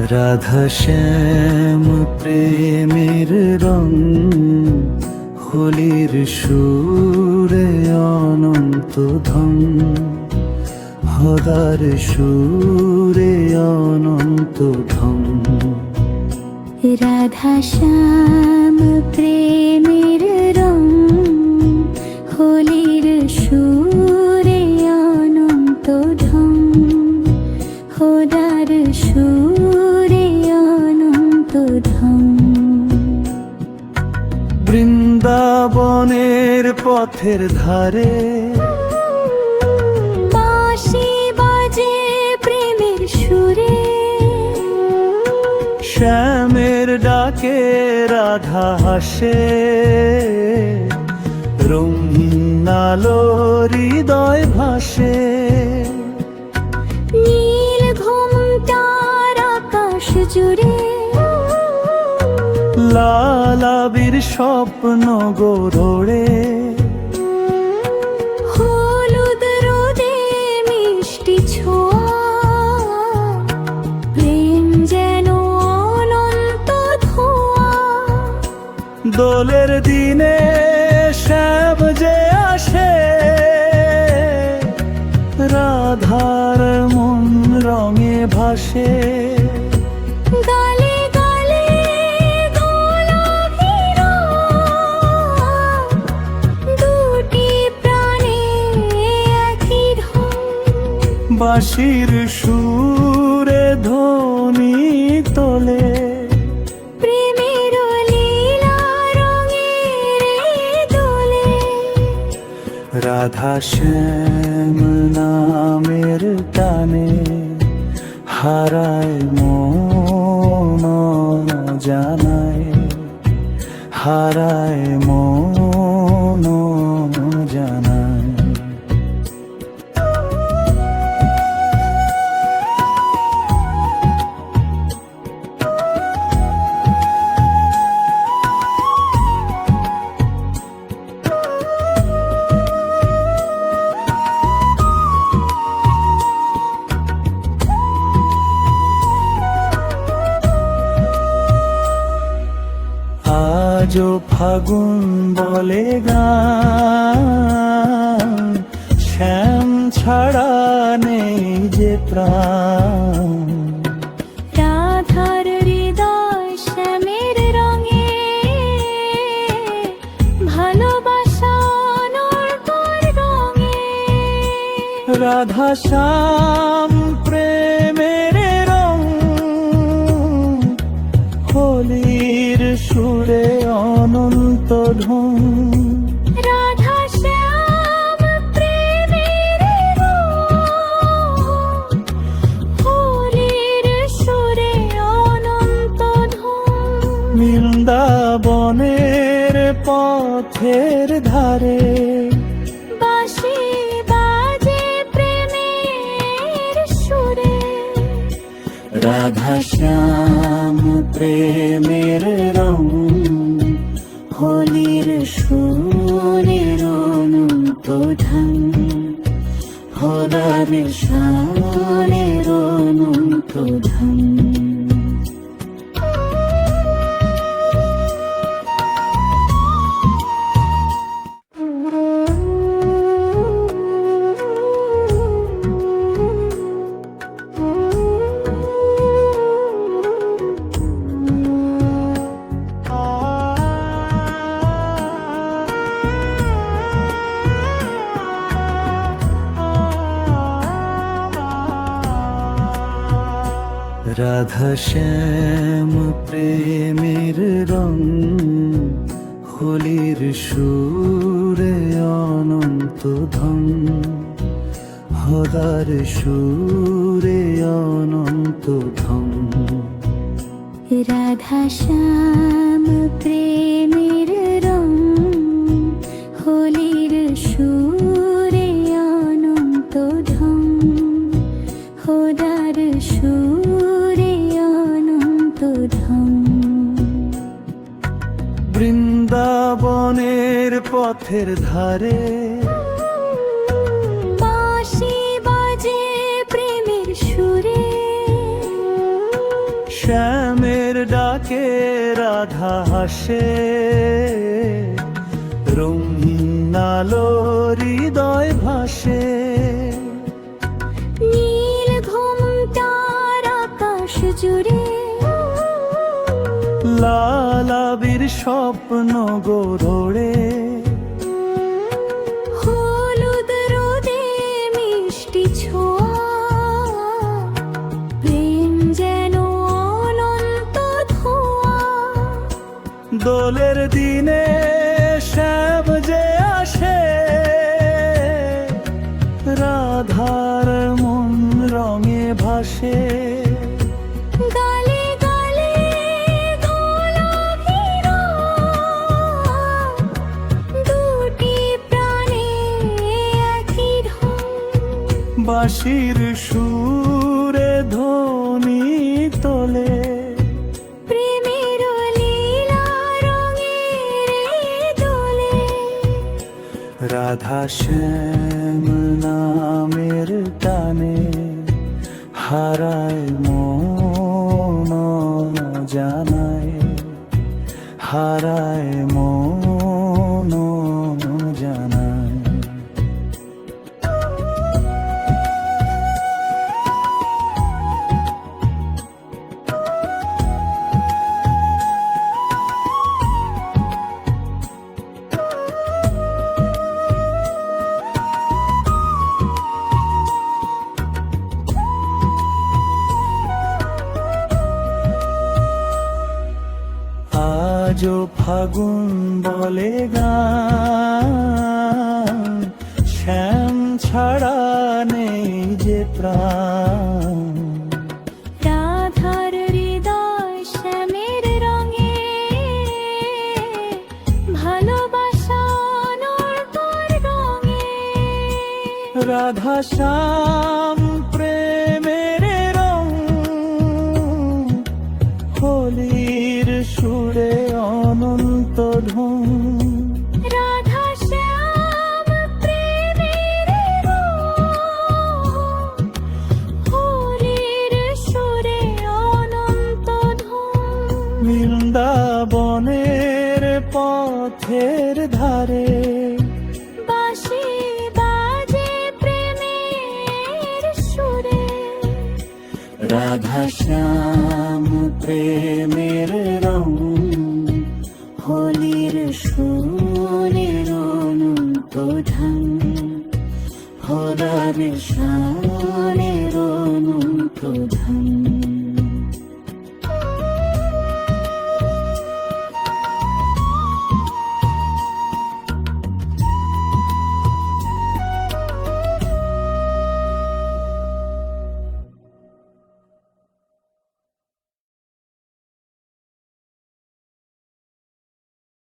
রাধা শ্যাম প্রেমের রং, হোলির সুরে অনন্ত ধন, হদার সুরে অনন্ত ধন। রাধা শ্যাম প্রেমের রং, হোলির সুরে অনন্ত ধন, হদার সুরে অনন্ত ধন। বৃন্দাবনের পথের ধারে বাঁশি বাজে প্রেমের সুরে, শ্যামের ডাকে রাধা হাসে, রঙিন আলো হৃদয় ভাসে। নীল ঘুমটার আকাশ জুড়ে, লাল আবির স্বপ্ন গড়ে, হলুদ রোদে মিষ্টি ছোঁয়া, প্রেম যেন অনন্ত ধোঁয়া। দোলের দিনে শ্যাম যে আসে, রাধার মন রঙে ভাসে। গালে গালে গোলাপি রং, দুটি প্রাণে একই ঢং। বাঁশির সুরে ধ্বনি তোলে, প্রেমের লীলা রঙের দোলে। রাধা শ্যাম নামের টানে হারায় মন জানায়, হারায় মন জানায়। আজও ফাগুন বলে গান, শ্যাম ছাড়া নেই যে প্রাণ। রাধার হৃদয় শ্যামের রঙে, ভালোবাসা নর্তর রঙে। রাধা শ্যাম প্রেমের রং, হোলির সুরে অনন্ত ধন। রাধা শ্যাম প্রেমের রং, হোলির সুরে অনন্ত ধন। বৃন্দাবনের পথের ধারে বাঁশি বাজে প্রেমের সুরে, রাধা শ্যাম প্রেমের রং, হোলির সুরের অনন্ত ধন, হদার সুরের অনন্ত ধন। রাধা শ্যাম প্রেমের রং, হোলির সুরে অনন্ত ধন, হদার সুরে অনন্ত ধন। রাধা শ্যাম প্রেমের রং, হোলির সুরে অনন্ত ধন, হদার সুরে অনন্ত ধন। বৃন্দাবনের পথের ধারে বাঁশি বাজে প্রেমের সুরে, শ্যামের ডাকে রাধা হাসে, রঙিন আলো হৃদয় ভাসে। নীল ঘুমটার আকাশ জুড়ে, লাল আবির স্বপ্ন গড়ে। হলুদ রোদে মিষ্টি ছোঁয়া, প্রেম যেন অনন্ত ধোঁয়া। দোলের দিনে শ্যাম যে আসে, রাধার মন রঙে ভাসে। গালে গালে গোলাপি রং, দুটি প্রাণে একই ঢং। বাঁশির সুরে ধ্বনি তোলে, প্রেমের লীলা রঙের দোলে। রাধা শ্যাম নামের টানে হারায় মন জানায়, হারায় মন জানায়। আজও ফাগুন বলে গান, শ্যাম ছাড়া নেই যে প্রাণ। রাধার হৃদয় শ্যামের রঙে, ভালোবাসা নর্তর রঙে। রাধা শ্যাম প্রেমের রং, হোলির সুরে অনন্ত ঢং। রাধা শ্যাম প্রেমের রং, হোলির সুরে অনন্ত ঢং। বৃন্দাবনের পথের ধারে, বাঁশি বাজে প্রেমের সুরে। রাধা শ্যাম প্রেমের রং, হোলির সুরের অনন্ত ঢং। হোলার শানের অনন্ত ঢং।